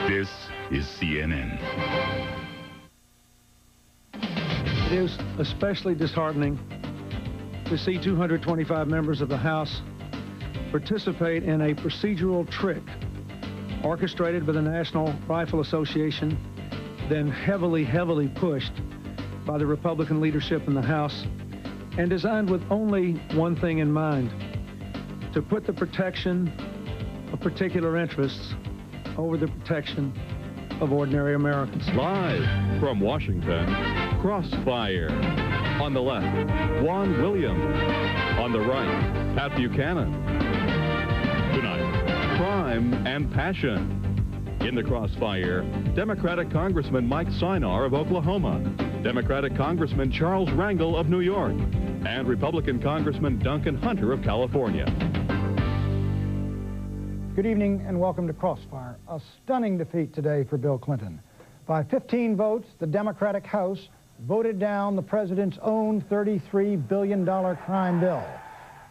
This is CNN. It is especially disheartening to see 225 members of the House participate in a procedural trick orchestrated by the National Rifle Association, then heavily pushed by the Republican leadership in the House, and designed with only one thing in mind: to put the protection of particular interests over the protection of ordinary Americans. Live from Washington, Crossfire. On the left, Juan Williams. On the right, Pat Buchanan. Tonight, crime and passion. In the Crossfire, Democratic Congressman Mike Sinar of Oklahoma, Democratic Congressman Charles Rangel of New York, and Republican Congressman Duncan Hunter of California. Good evening and welcome to Crossfire. A stunning defeat today for Bill Clinton. By 15 votes, the Democratic House voted down the president's own $33 billion crime bill.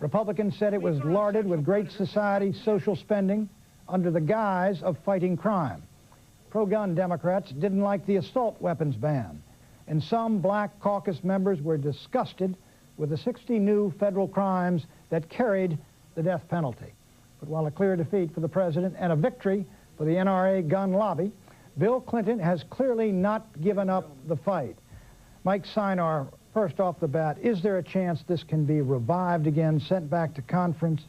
Republicans said it was larded with Great Society social spending under the guise of fighting crime. Pro-gun Democrats didn't like the assault weapons ban, and some black caucus members were disgusted with the 60 new federal crimes that carried the death penalty. But while a clear defeat for the president and a victory for the NRA gun lobby, Bill Clinton has clearly not given up the fight. Mike Sinar, first off the bat, is there a chance this can be revived again, sent back to conference,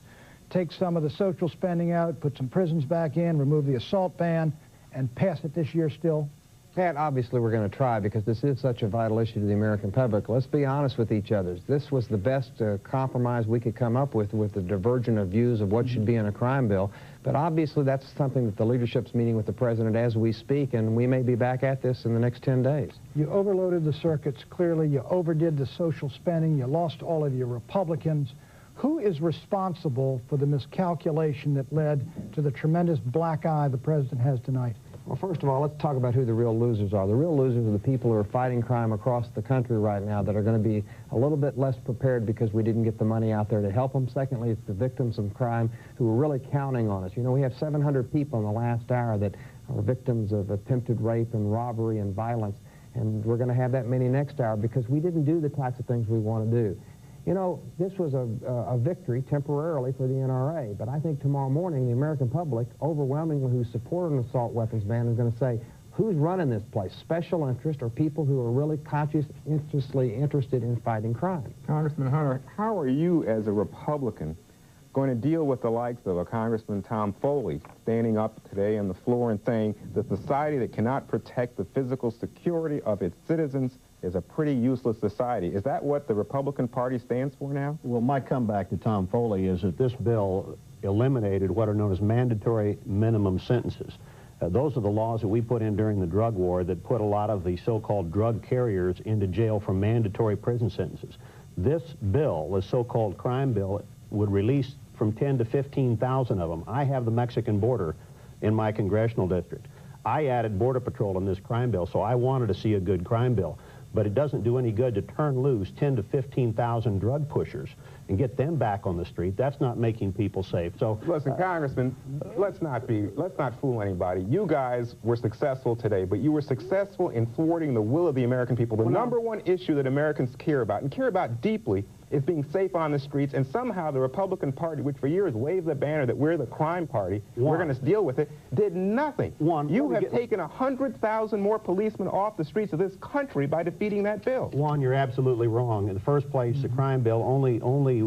take some of the social spending out, put some prisons back in, remove the assault ban, and pass it this year still? Pat, obviously we're going to try because this is such a vital issue to the American public. Let's be honest with each other. This was the best compromise we could come up with the divergent of views of what should be in a crime bill. But obviously that's something that the leadership's meeting with the president as we speak, and we may be back at this in the next 10 days. You overloaded the circuits, clearly. You overdid the social spending. You lost all of your Republicans. Who is responsible for the miscalculation that led to the tremendous black eye the president has tonight? Well, first of all, let's talk about who the real losers are. The real losers are the people who are fighting crime across the country right now that are going to be a little bit less prepared because we didn't get the money out there to help them. Secondly, it's the victims of crime who are really counting on us. You know, we have 700 people in the last hour that are victims of attempted rape and robbery and violence, and we're going to have that many next hour because we didn't do the types of things we want to do. You know, this was a victory temporarily for the NRA, but I think tomorrow morning the American public, overwhelmingly who support an assault weapons ban, is going to say, who's running this place? Special interest or people who are really conscientiously interested in fighting crime? Congressman Hunter, how are you as a Republican going to deal with the likes of a Congressman Tom Foley standing up today on the floor and saying the society that cannot protect the physical security of its citizens is a pretty useless society? Is that what the Republican Party stands for now? Well, my comeback to Tom Foley is that this bill eliminated what are known as mandatory minimum sentences. Those are the laws that we put in during the drug war that put a lot of the so-called drug carriers into jail for mandatory prison sentences. This bill, the so-called crime bill, would release from 10 to 15,000 of them. I have the Mexican border in my congressional district. I added Border Patrol in this crime bill, so I wanted to see a good crime bill. But it doesn't do any good to turn loose 10 to 15,000 drug pushers and get them back on the street. That's not making people safe. So listen, Congressman, let's not fool anybody. You guys were successful today, but you were successful in thwarting the will of the American people. The number one issue that Americans care about, and care about deeply, is being safe on the streets, and somehow the Republican Party, which for years waved the banner that we're the crime party, we're going to deal with it, did nothing. You have taken 100,000 more policemen off the streets of this country by defeating that bill. Juan, you're absolutely wrong. In the first place, the crime bill only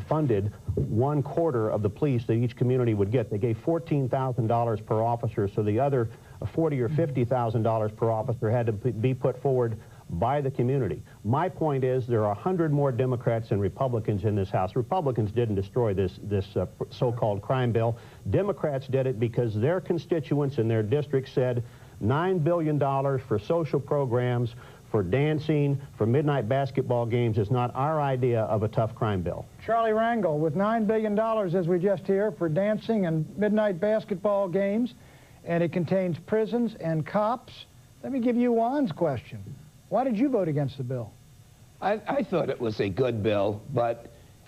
funded 1/4 of the police that each community would get. They gave $14,000 per officer, so the other $40,000 or $50,000 per officer had to be put forward by the community. My point is there are 100 more Democrats and Republicans in this House. Republicans didn't destroy this so-called crime bill. Democrats did it because their constituents in their districts said $9 billion for social programs, for dancing, for midnight basketball games is not our idea of a tough crime bill. Charlie Rangel, with $9 billion, as we just hear, for dancing and midnight basketball games, and it contains prisons and cops. Let me give you Juan's question. Why did you vote against the bill? I thought it was a good bill, but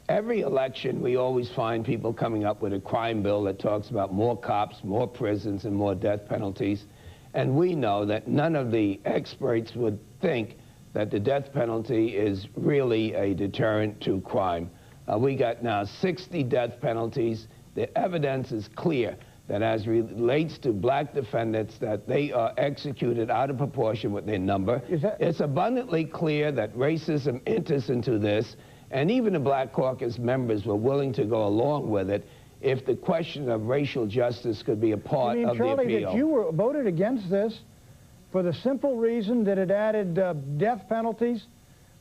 every election we always find people coming up with a crime bill that talks about more cops, more prisons, and more death penalties. And we know that none of the experts would think that the death penalty is really a deterrent to crime. We got now 60 death penalties. The evidence is clear that as relates to black defendants, that they are executed out of proportion with their number. It's abundantly clear that racism enters into this, and even the Black Caucus members were willing to go along with it if the question of racial justice could be a part of the appeal. Charlie, that you voted against this for the simple reason that it added death penalties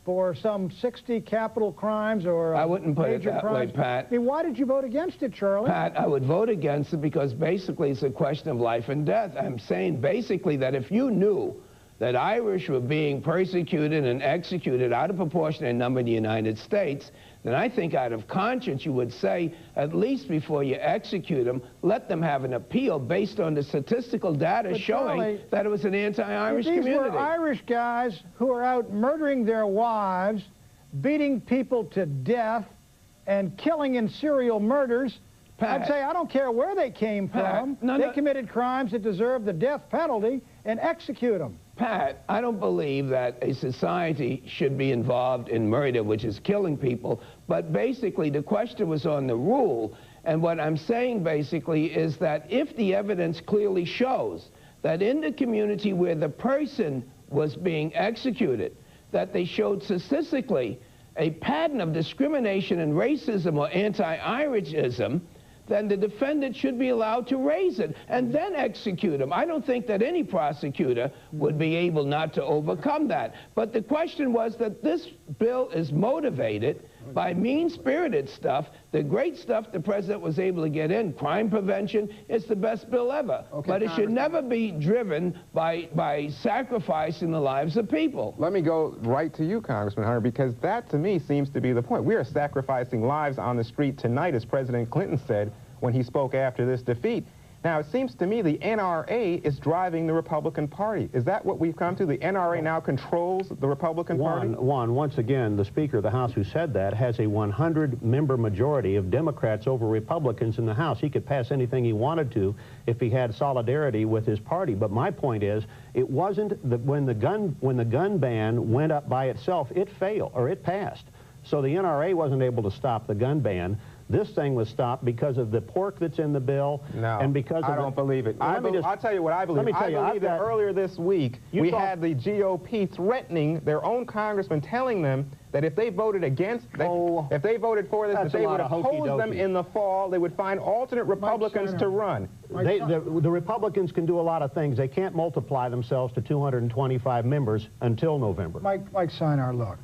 for some 60 capital crimes or I wouldn't put it major that crimes? way, Pat. I mean, why did you vote against it, Charlie? Pat, I would vote against it because basically it's a question of life and death. I'm saying basically that if you knew that Irish were being persecuted and executed out of proportion in number in the United States, then I think out of conscience you would say, at least before you execute them, let them have an appeal based on the statistical data showing Charlie, that it was an anti-Irish community. These were Irish guys who are out murdering their wives, beating people to death, and killing in serial murders. Pat, I'd say I don't care where they came from. They committed crimes that deserve the death penalty and execute them. Pat, I don't believe that a society should be involved in murder, which is killing people, but basically the question was on the rule, and what I'm saying basically is that if the evidence clearly shows that in the community where the person was being executed, that they showed statistically a pattern of discrimination and racism or anti-Irishism, then the defendant should be allowed to raise it and then execute him. I don't think that any prosecutor would be able not to overcome that. But the question was that this bill is motivated by mean-spirited stuff. The great stuff the president was able to get in, crime prevention, it's the best bill ever. But it should never be driven by sacrificing the lives of people. Let me go right to you, Congressman Hunter, because that to me seems to be the point. We are sacrificing lives on the street tonight, as President Clinton said when he spoke after this defeat. Now, it seems to me the NRA is driving the Republican Party. Is that what we've come to? The NRA now controls the Republican Party? Once again, the Speaker of the House who said that has a 100-member majority of Democrats over Republicans in the House. He could pass anything he wanted to if he had solidarity with his party. But my point is, it wasn't that when the gun ban went up by itself, it failed, or it passed. So the NRA wasn't able to stop the gun ban. This thing was stopped because of the pork that's in the bill. No, and because I don't believe it. I'll tell you what I believe. I believe that earlier this week, we had the GOP threatening their own congressman, telling them that if they voted against, if they voted for this, that they would oppose them in the fall. They would find alternate Republicans to run. The Republicans can do a lot of things. They can't multiply themselves to 225 members until November. Mike Sinar, look.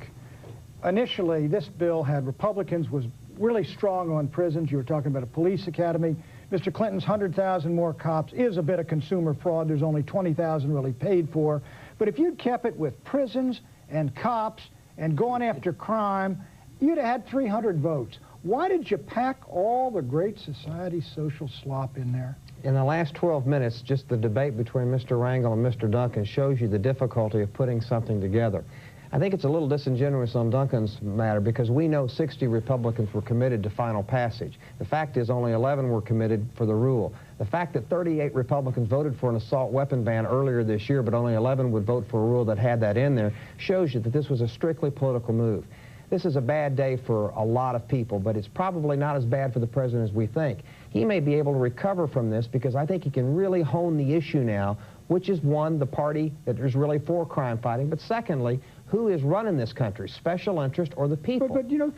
Initially, this bill had Republicans was really strong on prisons. You were talking about a police academy. Mr. Clinton's 100,000 more cops is a bit of consumer fraud. There's only 20,000 really paid for. But if you'd kept it with prisons and cops and going after crime, you'd have had 300 votes. Why did you pack all the Great Society social slop in there? In the last 12 minutes, just the debate between Mr. Rangel and Mr. Duncan shows you the difficulty of putting something together. I think it's a little disingenuous on Duncan's matter because we know 60 Republicans were committed to final passage. The fact is only 11 were committed for the rule. The fact that 38 Republicans voted for an assault weapon ban earlier this year, but only 11 would vote for a rule that had that in there, shows you that this was a strictly political move. This is a bad day for a lot of people, but it's probably not as bad for the president as we think. He may be able to recover from this because I think he can really hone the issue now, which is, one, the party that is really for crime fighting, but secondly, who is running this country, special interest or the people? But you know,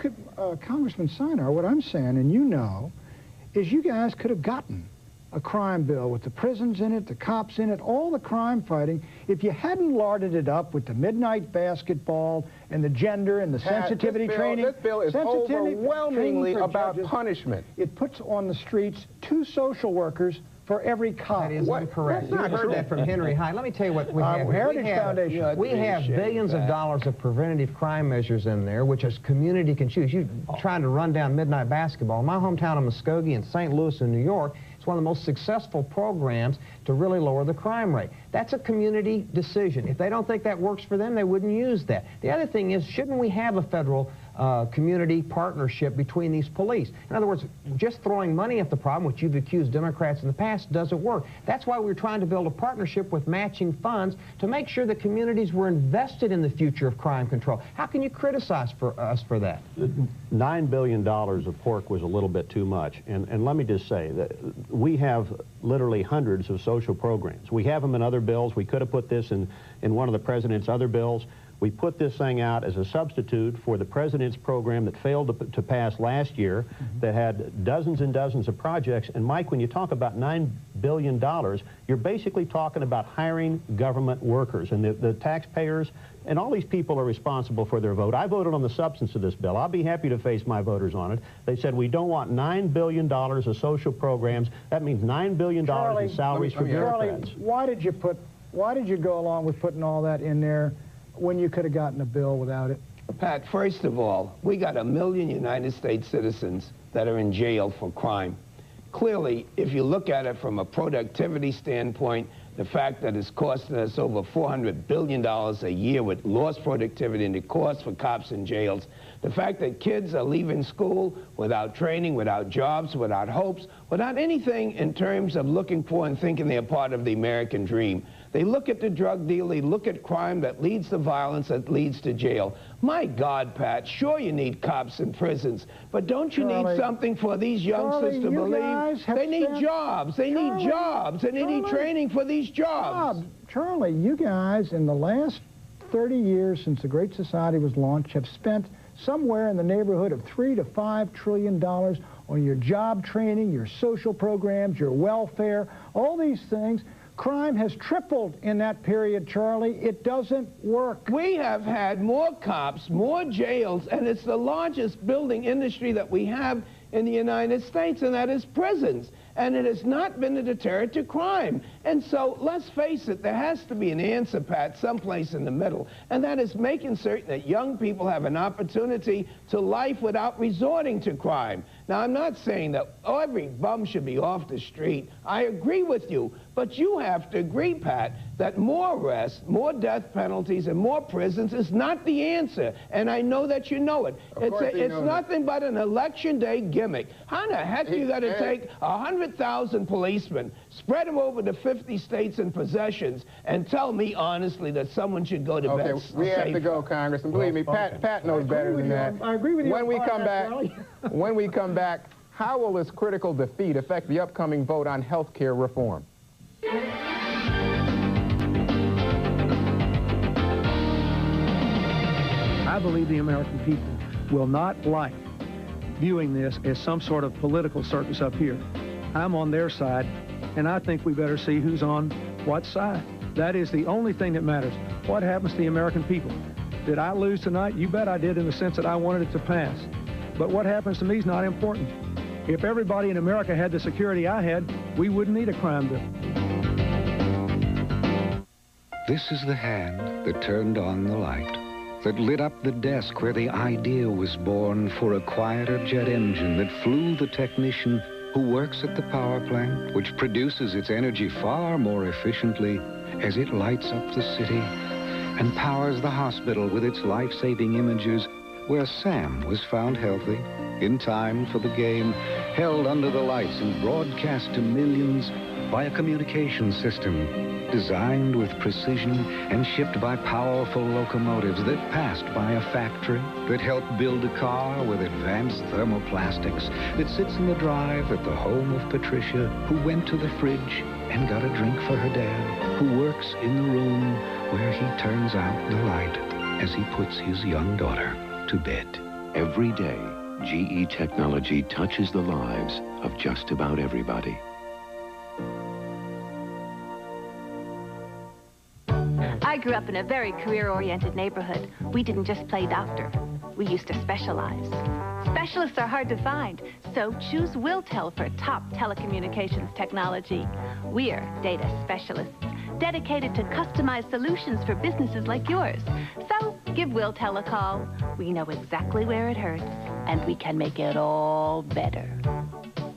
Congressman Sinar, what I'm saying, and you know, is you guys could have gotten a crime bill with the prisons in it, the cops in it, all the crime fighting, if you hadn't larded it up with the midnight basketball and the gender and the sensitivity training. This bill is overwhelmingly about punishment. It puts on the streets 2 social workers for every cop. That is incorrect. You heard that from Henry Hyde. Let me tell you what we have. Heritage Foundation. We have billions of dollars of preventative crime measures in there, which a community can choose. You're trying to run down midnight basketball. In my hometown of Muskogee and St. Louis in New York, it's one of the most successful programs to really lower the crime rate. That's a community decision. If they don't think that works for them, they wouldn't use that. The other thing is, shouldn't we have a federal community partnership between these police. In other words, just throwing money at the problem, which you've accused Democrats in the past, doesn't work. That's why we're trying to build a partnership with matching funds to make sure that communities were invested in the future of crime control. How can you criticize us for that? $9 billion of pork was a little bit too much. And let me just say that we have literally hundreds of social programs. We have them in other bills. We could have put this in one of the president's other bills. We put this thing out as a substitute for the president's program that failed to pass last year, that had dozens and dozens of projects. And Mike, when you talk about $9 billion, you're basically talking about hiring government workers. And the taxpayers and all these people are responsible for their vote. I voted on the substance of this bill. I'll be happy to face my voters on it. They said we don't want $9 billion of social programs. That means $9 billion in salaries for bureaucrats. Charlie, why did you go along with putting all that in there when you could have gotten a bill without it? Pat, first of all, we got 1 million United States citizens that are in jail for crime. Clearly, if you look at it from a productivity standpoint, the fact that it's costing us over $400 billion a year with lost productivity and the cost for cops in jails, the fact that kids are leaving school without training, without jobs, without hopes, without anything in terms of looking for and thinking they're part of the American dream. They look at the drug deal, they look at crime that leads to violence, that leads to jail. My God, Pat, sure you need cops in prisons, but don't you need something for these youngsters to believe? They need jobs, they need jobs, and they need training for these jobs. Charlie, you guys in the last 30 years since the Great Society was launched have spent somewhere in the neighborhood of $3 to $5 trillion on your job training, your social programs, your welfare, all these things. Crime has tripled in that period, Charlie. It doesn't work. We have had more cops, more jails, and it's the largest building industry that we have in the United States, and that is prisons. And it has not been a deterrent to crime. And so, let's face it, there has to be an answer, Pat, someplace in the middle. And that is making certain that young people have an opportunity to life without resorting to crime. Now, I'm not saying that every bum should be off the street. I agree with you. But you have to agree, Pat, that more arrests, more death penalties, and more prisons is not the answer. And I know that you know it. It's nothing but an election day gimmick. How the heck you got to take 100,000 policemen, spread them over the 50 states and possessions, and tell me honestly that someone should go to bed safe? We have to go, Congressman. Believe me, Pat knows better than that. I agree with you. When we come back, how will this critical defeat affect the upcoming vote on health care reform? I believe the American people will not like viewing this as some sort of political circus up here. I'm on their side, and I think we better see who's on what side. That is the only thing that matters. What happens to the American people? Did I lose tonight? You bet I did, in the sense that I wanted it to pass. But what happens to me is not important. If everybody in America had the security I had, we wouldn't need a crime bill. This is the hand that turned on the light, that lit up the desk where the idea was born for a quieter jet engine that flew the technician who works at the power plant, which produces its energy far more efficiently as it lights up the city and powers the hospital with its life-saving images, where Sam was found healthy, in time for the game, held under the lights and broadcast to millions by a communication system designed with precision and shipped by powerful locomotives that passed by a factory that helped build a car with advanced thermoplastics that sits in the drive at the home of Patricia, who went to the fridge and got a drink for her dad, who works in the room where he turns out the light as he puts his young daughter to bed. Every day, GE technology touches the lives of just about everybody. I grew up in a very career-oriented neighborhood. We didn't just play doctor. We used to specialize. Specialists are hard to find, so choose WillTel for top telecommunications technology. We're data specialists, dedicated to customized solutions for businesses like yours. So give WillTel a call. We know exactly where it hurts, and we can make it all better.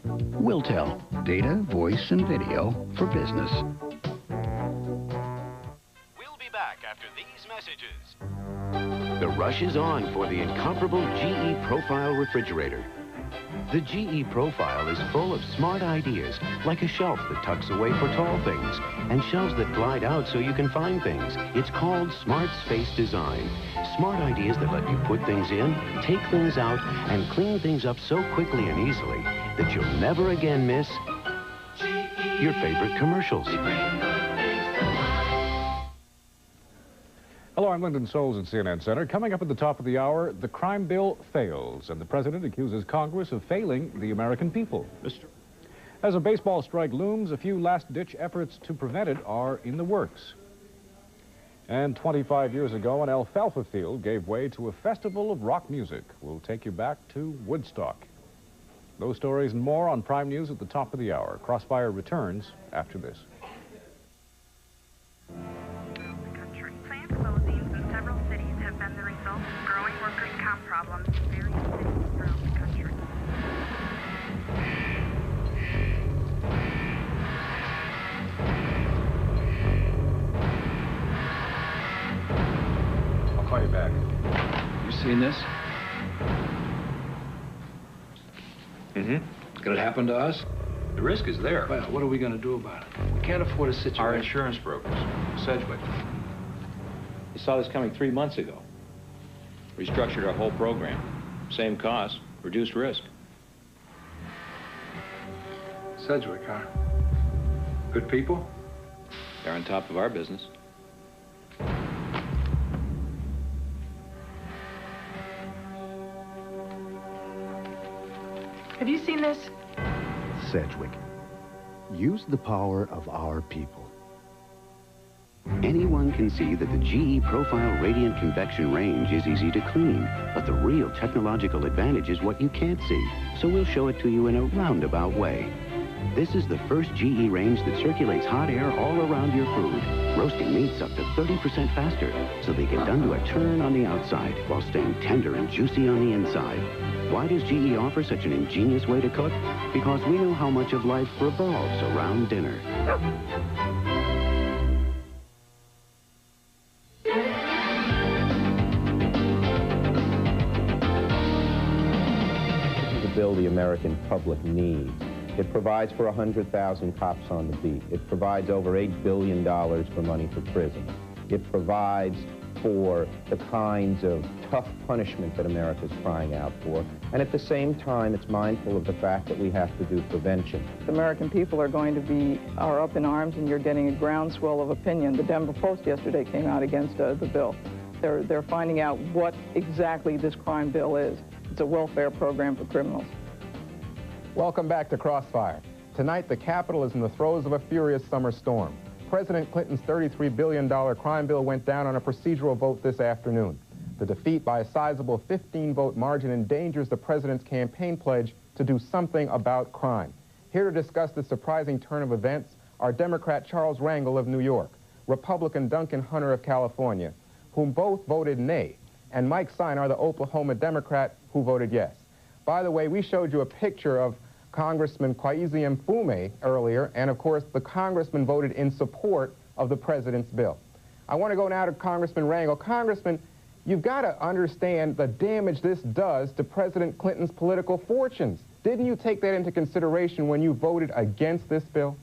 WillTel, data, voice, and video for business. We'll be back after these messages. The rush is on for the incomparable GE Profile refrigerator. The GE Profile is full of smart ideas, like a shelf that tucks away for tall things, and shelves that glide out so you can find things. It's called Smart Space Design. Smart ideas that let you put things in, take things out, and clean things up so quickly and easily that you'll never again miss your favorite commercials. Hello, I'm Lyndon Souls at CNN Center. Coming up at the top of the hour, the crime bill fails, and the president accuses Congress of failing the American people. As a baseball strike looms, a few last-ditch efforts to prevent it are in the works. And 25 years ago, an alfalfa field gave way to a festival of rock music. We'll take you back to Woodstock. Those stories and more on Prime News at the top of the hour. Crossfire returns after this. Plant closings in several cities have been the result of growing workers' comp problems in various cities around the country. I'll call you back. You seen this? Mm-hmm. Could it happen to us? The risk is there. Well, what are we going to do about it? We can't afford a situation. Our insurance brokers, Sedgwick. You saw this coming 3 months ago. Restructured our whole program. Same cost, reduced risk. Sedgwick, huh? Good people? They're on top of our business. Have you seen this? Sedgwick. Use the power of our people. Anyone can see that the GE Profile Radiant Convection range is easy to clean, but the real technological advantage is what you can't see, so we'll show it to you in a roundabout way. This is the first GE range that circulates hot air all around your food, roasting meats up to 30% faster, so they get done to a turn on the outside while staying tender and juicy on the inside. Why does GE offer such an ingenious way to cook? Because we know how much of life revolves around dinner. This is a bill the American public needs. It provides for 100,000 cops on the beat. It provides over $8 billion for money for prisons. It provides for the kinds of tough punishment that America's crying out for. And at the same time, it's mindful of the fact that we have to do prevention. The American people are up in arms, and you're getting a groundswell of opinion. The Denver Post yesterday came out against the bill. They're finding out what exactly this crime bill is. It's a welfare program for criminals. Welcome back to Crossfire. Tonight, the Capitol is in the throes of a furious summer storm. President Clinton's $33 billion crime bill went down on a procedural vote this afternoon. The defeat by a sizable 15-vote margin endangers the president's campaign pledge to do something about crime. Here to discuss the surprising turn of events are Democrat Charles Rangel of New York, Republican Duncan Hunter of California, whom both voted nay, and Mike Sinar, the Oklahoma Democrat, who voted yes. By the way, we showed you a picture of Congressman Kwesi Mfume earlier, and of course the congressman voted in support of the president's bill. I want to go now to Congressman Rangel. Congressman, you've got to understand the damage this does to President Clinton's political fortunes. Didn't you take that into consideration when you voted against this bill?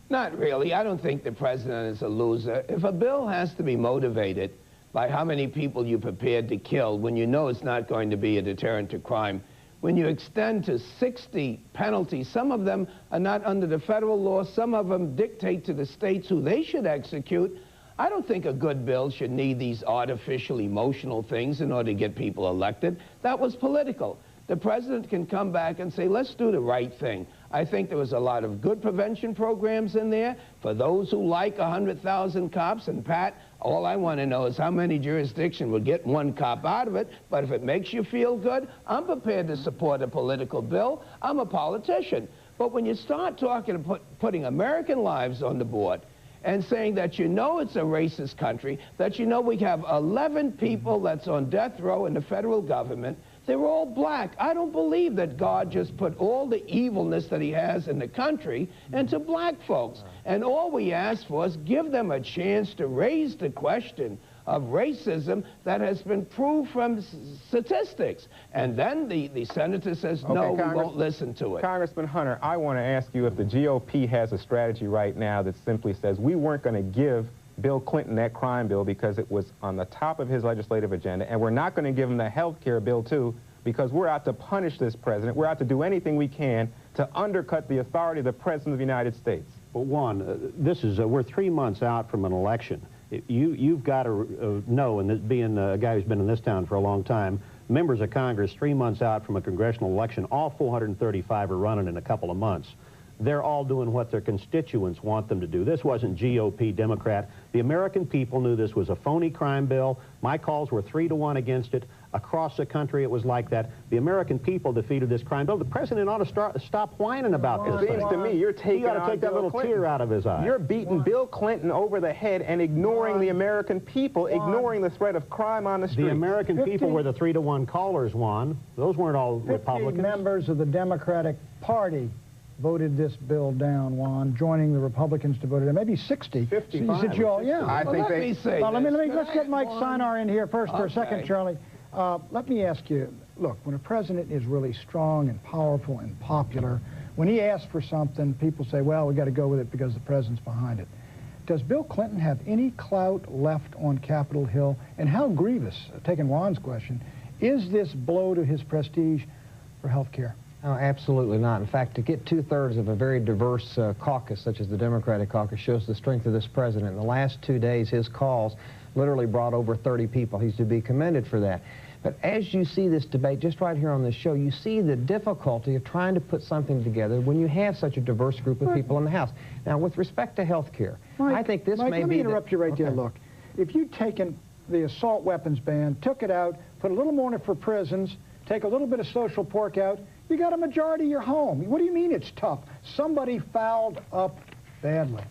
Not really. I don't think the president is a loser. If a bill has to be motivated by how many people you're prepared to kill when you know it's not going to be a deterrent to crime, when you extend to 60 penalties, some of them are not under the federal law, some of them dictate to the states who they should execute. I don't think a good bill should need these artificial emotional things in order to get people elected. That was political. The president can come back and say, let's do the right thing. I think there was a lot of good prevention programs in there for those who like 100,000 cops. And Pat, all I want to know is how many jurisdictions would get one cop out of it. But if it makes you feel good, I'm prepared to support a political bill. I'm a politician. But when you start talking about putting American lives on the board and saying that you know it's a racist country, that you know we have 11 people that's on death row in the federal government, they're all black. I don't believe that God just put all the evilness that he has in the country into black folks. And all we ask for is give them a chance to raise the question of racism that has been proved from statistics. And then the senator says, no, we won't listen to it. Congressman Hunter, I want to ask you if the GOP has a strategy right now that simply says we weren't going to give Bill Clinton that crime bill because it was on the top of his legislative agenda, and we're not going to give him the health care bill, too, because we're out to punish this president. We're out to do anything we can to undercut the authority of the President of the United States. But one, we're 3 months out from an election. You've got to know, and this being a guy who's been in this town for a long time, members of Congress 3 months out from a congressional election, all 435 are running in a couple of months. They're all doing what their constituents want them to do. This wasn't GOP, Democrat. The American people knew this was a phony crime bill. My calls were 3-1 against it. Across the country, it was like that. The American people defeated this crime bill. The president ought to stop whining about this thing. It seems to me you're taking got to take that little tear out of his eye. You're beating Bill Clinton over the head and ignoring the American people, ignoring the threat of crime on the streets. The American people were the 3-1 callers, Juan. Those weren't all Republicans. 50 members of the Democratic Party voted this bill down, Juan, joining the Republicans to vote it down. Maybe 60. 55. Did you all? Yeah. I think let's get Mike Sinar in here first for a second, Charlie. Let me ask you, look, when a president is really strong and powerful and popular, when he asks for something, people say, well, we got to go with it because the president's behind it. Does Bill Clinton have any clout left on Capitol Hill? And how grievous, taking Juan's question, is this blow to his prestige for health care? No, absolutely not. In fact, to get 2/3 of a very diverse caucus, such as the Democratic caucus, shows the strength of this president. In the last 2 days, his calls literally brought over 30 people. He's to be commended for that. But as you see this debate, just right here on this show, you see the difficulty of trying to put something together when you have such a diverse group of people in the House. Now, with respect to health care, I think this may be... Let me interrupt you right there. Look, if you'd taken the assault weapons ban, took it out, put a little more in it for prisons, take a little bit of social pork out, you got a majority of your home. What do you mean it's tough? Somebody fouled up badly.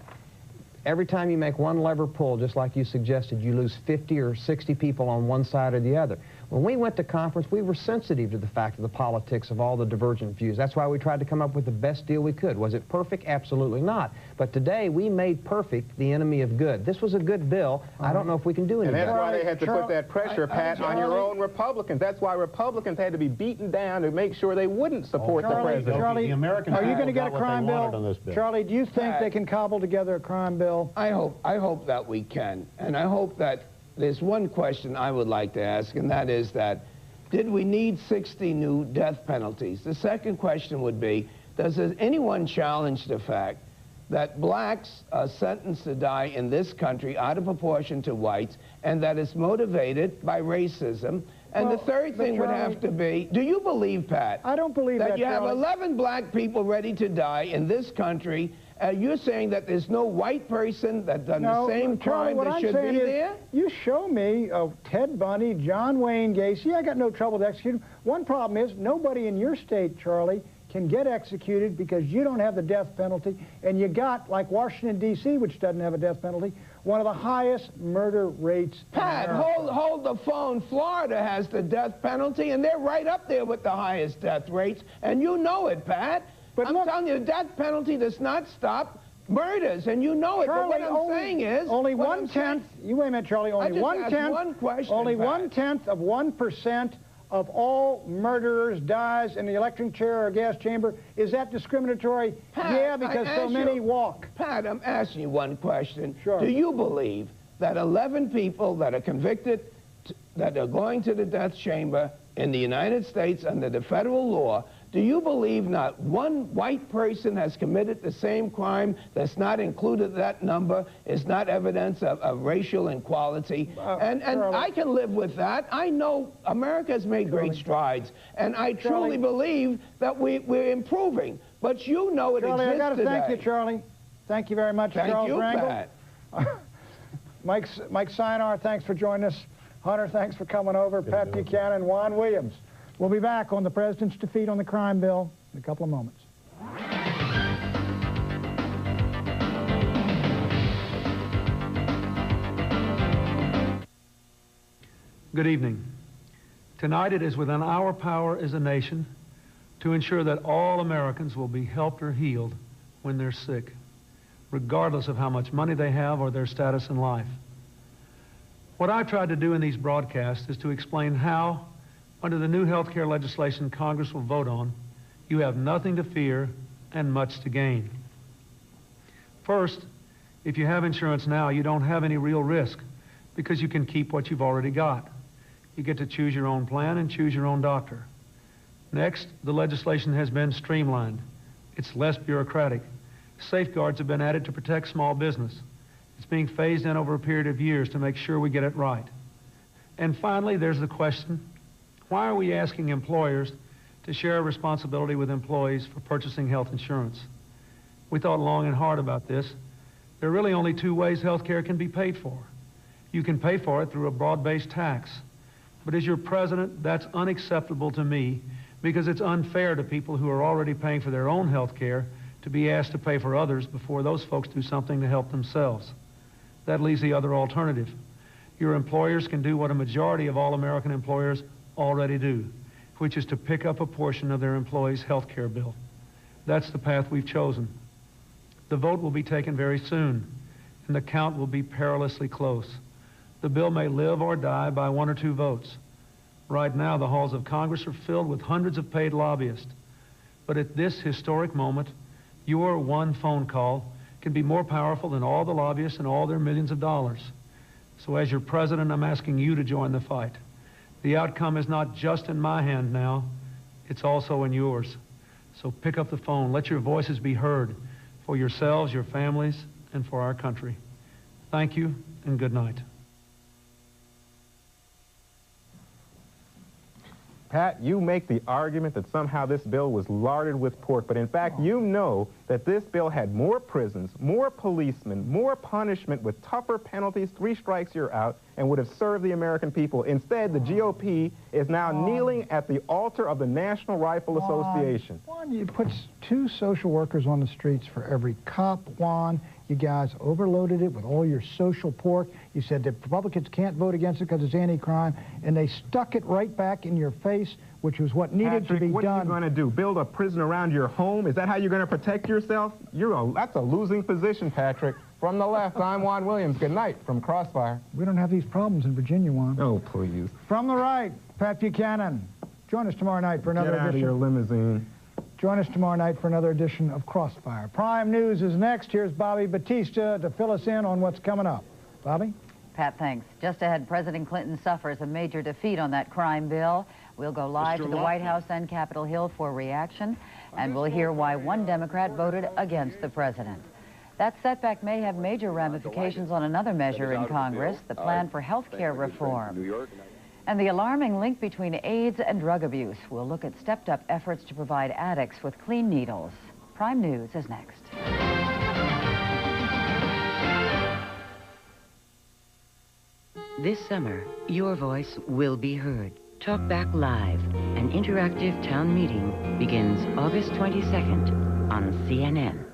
Every time you make one lever pull, just like you suggested, you lose 50 or 60 people on one side or the other. When we went to conference, we were sensitive to the fact of the politics of all the divergent views. That's why we tried to come up with the best deal we could. Was it perfect? Absolutely not. But today, we made perfect the enemy of good. This was a good bill. I don't know if we can do anything. And that's why they had to put that pressure, Pat, on your own Republicans. That's why Republicans had to be beaten down to make sure they wouldn't support the president. Charlie, the American are you going to get a what crime they wanted on this bill? Charlie, do you think they can cobble together a crime bill? I hope that we can. And I hope that there's one question I would like to ask, and that is that, did we need 60 new death penalties? The second question would be, does anyone challenge the fact that blacks are sentenced to die in this country out of proportion to whites, and that it's motivated by racism? And the third thing would have to be, do you believe, Pat? I don't believe that, you have Charlie. 11 black people ready to die in this country. You're saying that there's no white person that done the same crime that should be there? You show me Ted Bundy, John Wayne Gacy. I got no trouble to execute them. One problem is nobody in your state, Charlie, can get executed because you don't have the death penalty. And you got, like Washington, D.C., which doesn't have a death penalty, one of the highest murder rates. Pat, hold the phone. Florida has the death penalty, and they're right up there with the highest death rates. And you know it, Pat. But I'm telling you, the death penalty does not stop murders, and you know it. Charlie, but what I'm saying is... Only one-tenth... You wait a minute, Charlie. Only one-tenth... one question, Only Pat. 1/10 of 1% of all murderers dies in the electric chair or gas chamber. Is that discriminatory? Pat, yeah, because so many walk. Pat, I'm asking you one question. Sure. Do you believe that 11 people that are convicted, that are going to the death chamber in the United States under the federal law, do you believe not one white person has committed the same crime that's not included in that number, is not evidence of racial inequality? And I can live with that. I know America has made great strides, and I truly believe that we're improving. But you know it Charlie, exists I got to thank you, Charlie. Thank you very much, Charles Rangel. Pat. Mike Sinar, thanks for joining us. Hunter, thanks for coming over. Pat Buchanan, Juan Williams. We'll be back on the president's defeat on the crime bill in a couple of moments. Good evening. Tonight it is within our power as a nation to ensure that all Americans will be helped or healed when they're sick, regardless of how much money they have or their status in life. What I've tried to do in these broadcasts is to explain how, under the new health care legislation Congress will vote on, you have nothing to fear and much to gain. First, if you have insurance now, you don't have any real risk because you can keep what you've already got. You get to choose your own plan and choose your own doctor. Next, the legislation has been streamlined. It's less bureaucratic. Safeguards have been added to protect small business. It's being phased in over a period of years to make sure we get it right. And finally, there's the question, why are we asking employers to share responsibility with employees for purchasing health insurance? We thought long and hard about this. There are really only two ways health care can be paid for. You can pay for it through a broad-based tax. But as your president, that's unacceptable to me because it's unfair to people who are already paying for their own health care to be asked to pay for others before those folks do something to help themselves. That leaves the other alternative. Your employers can do what a majority of all American employers already do, which is to pick up a portion of their employees' health care bill. That's the path we've chosen. The vote will be taken very soon, and the count will be perilously close. The bill may live or die by 1 or 2 votes. Right now, the halls of Congress are filled with hundreds of paid lobbyists. But at this historic moment, your one phone call can be more powerful than all the lobbyists and all their millions of dollars. So as your president, I'm asking you to join the fight. The outcome is not just in my hand now, it's also in yours. So pick up the phone, let your voices be heard for yourselves, your families, and for our country. Thank you, and good night. Pat, you make the argument that somehow this bill was larded with pork, but in fact, you know that this bill had more prisons, more policemen, more punishment with tougher penalties, 3 strikes you're out, and would have served the American people. Instead, the GOP is now kneeling at the altar of the National Rifle Association. Juan, you put 2 social workers on the streets for every cop. Juan, you guys overloaded it with all your social pork. You said that Republicans can't vote against it because it's anti-crime, and they stuck it right back in your face, which was what needed to be done. What are you going to do? Build a prison around your home? Is that how you're going to protect yourself? That's a losing position, Patrick. From the left, I'm Juan Williams. Good night from Crossfire. We don't have these problems in Virginia, Juan. Oh, please. From the right, Pat Buchanan. Join us tomorrow night for another edition. Get out of your limousine. Join us tomorrow night for another edition of Crossfire. Prime News is next. Here's Bobby Batista to fill us in on what's coming up. Bobby? Pat, thanks. Just ahead, President Clinton suffers a major defeat on that crime bill. We'll go live to the White House and Capitol Hill for reaction, and we'll hear why one Democrat voted against the president. That setback may have major ramifications on another measure in Congress, the plan for health care reform. And the alarming link between AIDS and drug abuse. We'll look at stepped-up efforts to provide addicts with clean needles. Prime News is next. This summer, your voice will be heard. Talk Back Live, an interactive town meeting, begins August 22nd on CNN.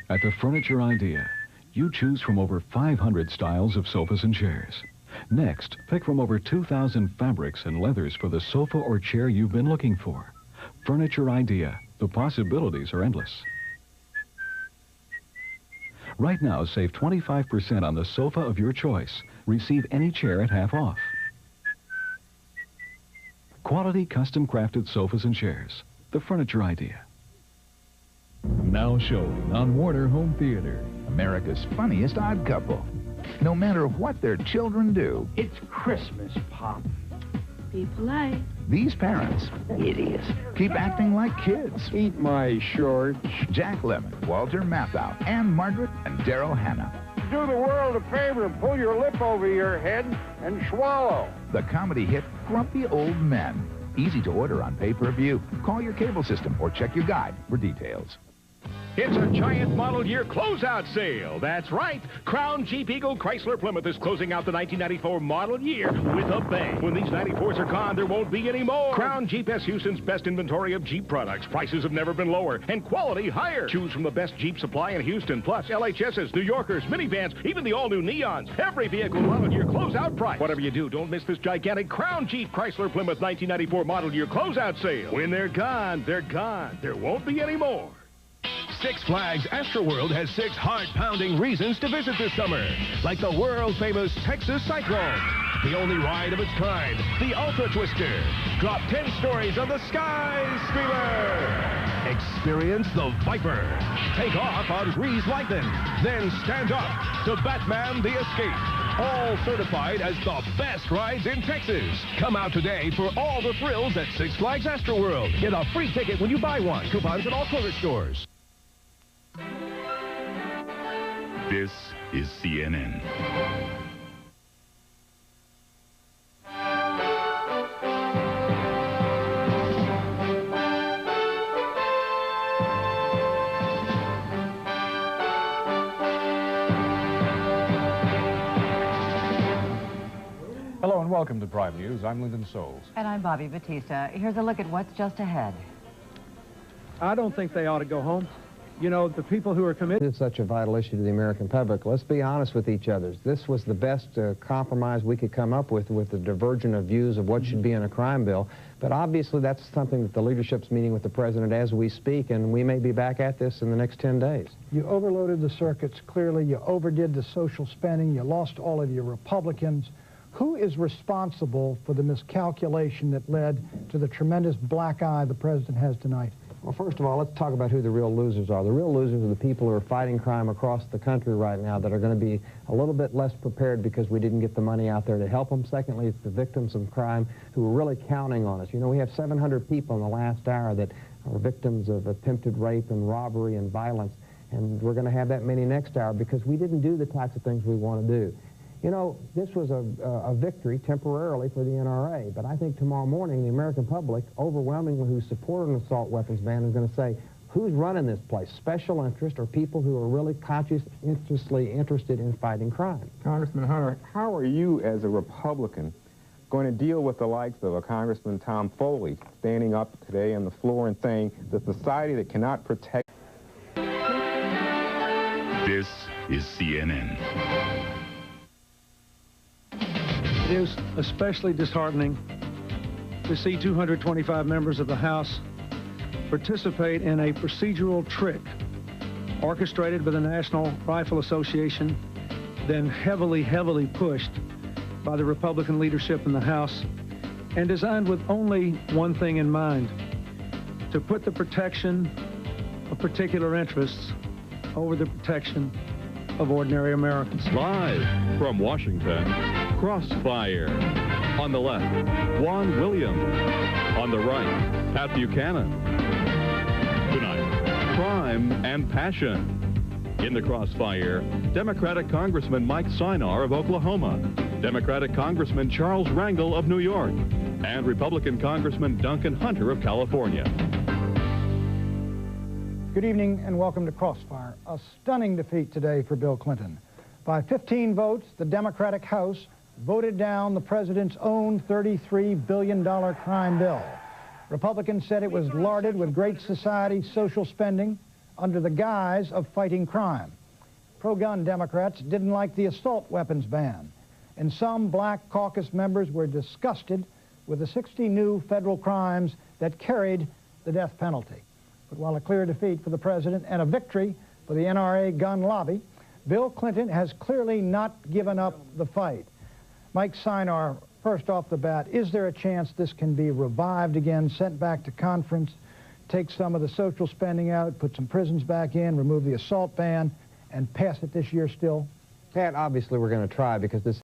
At the Furniture Idea, you choose from over 500 styles of sofas and chairs. Next, pick from over 2,000 fabrics and leathers for the sofa or chair you've been looking for. Furniture Idea. The possibilities are endless. Right now, save 25% on the sofa of your choice. Receive any chair at half off. Quality custom-crafted sofas and chairs. The Furniture Idea. Now showing on Warner Home Theater, America's funniest odd couple. No matter what their children do. It's Christmas, Pop. Be polite. These parents, idiots, keep acting like kids. Eat my shorts. Jack Lemmon, Walter Matthau, Anne Margaret, and Daryl Hannah. Do the world a favor, pull your lip over your head and swallow. The comedy hit Grumpy Old Men. Easy to order on pay-per-view. Call your cable system or check your guide for details. It's a giant model year closeout sale. That's right. Crown Jeep Eagle Chrysler Plymouth is closing out the 1994 model year with a bang. When these 94s are gone, there won't be any more. Crown Jeep has Houston's best inventory of Jeep products. Prices have never been lower and quality higher. Choose from the best Jeep supply in Houston, plus LHSs, New Yorkers, minivans, even the all-new Neons. Every vehicle model year closeout price. Whatever you do, don't miss this gigantic Crown Jeep Chrysler Plymouth 1994 model year closeout sale. When they're gone, they're gone. There won't be any more. Six Flags Astroworld has 6 heart-pounding reasons to visit this summer, like the world-famous Texas Cyclone, the only ride of its kind, the Ultra Twister. Drop 10 stories on the Sky Screamer. Experience the Viper. Take off on Grease Lightning. Then stand up to Batman the Escape. All certified as the best rides in Texas. Come out today for all the thrills at Six Flags Astroworld. Get a free ticket when you buy one. Coupons at all Kroger stores. This is CNN. Hello and welcome to Prime News. I'm Lyndon Souls. And I'm Bobby Batista. Here's a look at what's just ahead. I don't think they ought to go home. You know, the people who are committed... It's such a vital issue to the American public. Let's be honest with each other. This was the best compromise we could come up with the divergent of views of what should be in a crime bill. But obviously that's something that the leadership's meeting with the president as we speak, and we may be back at this in the next 10 days. You overloaded the circuits, clearly. You overdid the social spending. You lost all of your Republicans. Who is responsible for the miscalculation that led to the tremendous black eye the president has tonight? Well, first of all, let's talk about who the real losers are. The real losers are the people who are fighting crime across the country right now that are going to be a little bit less prepared because we didn't get the money out there to help them. Secondly, it's the victims of crime who are really counting on us. You know, we have 700 people in the last hour that are victims of attempted rape and robbery and violence, and we're going to have that many next hour because we didn't do the types of things we want to do. You know, this was a victory temporarily for the NRA, but I think tomorrow morning the American public, overwhelmingly who support an assault weapons ban, is going to say, who's running this place? Special interest or people who are really conscientiously interested in fighting crime? Congressman Hunter, how are you as a Republican going to deal with the likes of a Congressman Tom Foley standing up today on the floor and saying the society that cannot protect... This is CNN. It is especially disheartening to see 225 members of the House participate in a procedural trick orchestrated by the National Rifle Association, then heavily pushed by the Republican leadership in the House, and designed with only one thing in mind: to put the protection of particular interests over the protection of ordinary Americans. Live from Washington, Crossfire. On the left, Juan Williams. On the right, Pat Buchanan. Tonight, crime and passion. In the Crossfire, Democratic Congressman Mike Sinar of Oklahoma, Democratic Congressman Charles Rangel of New York, and Republican Congressman Duncan Hunter of California. Good evening and welcome to Crossfire. A stunning defeat today for Bill Clinton. By 15 votes, the Democratic House voted down the president's own $33 billion crime bill. Republicans said it was larded with Great Society social spending under the guise of fighting crime. Pro-gun Democrats didn't like the assault weapons ban, and some black caucus members were disgusted with the 60 new federal crimes that carried the death penalty. But while a clear defeat for the president and a victory for the NRA gun lobby, Bill Clinton has clearly not given up the fight. Mike Sinar, first off the bat, is there a chance this can be revived again, sent back to conference, take some of the social spending out, put some prisons back in, remove the assault ban, and pass it this year still? Pat, obviously we're going to try because this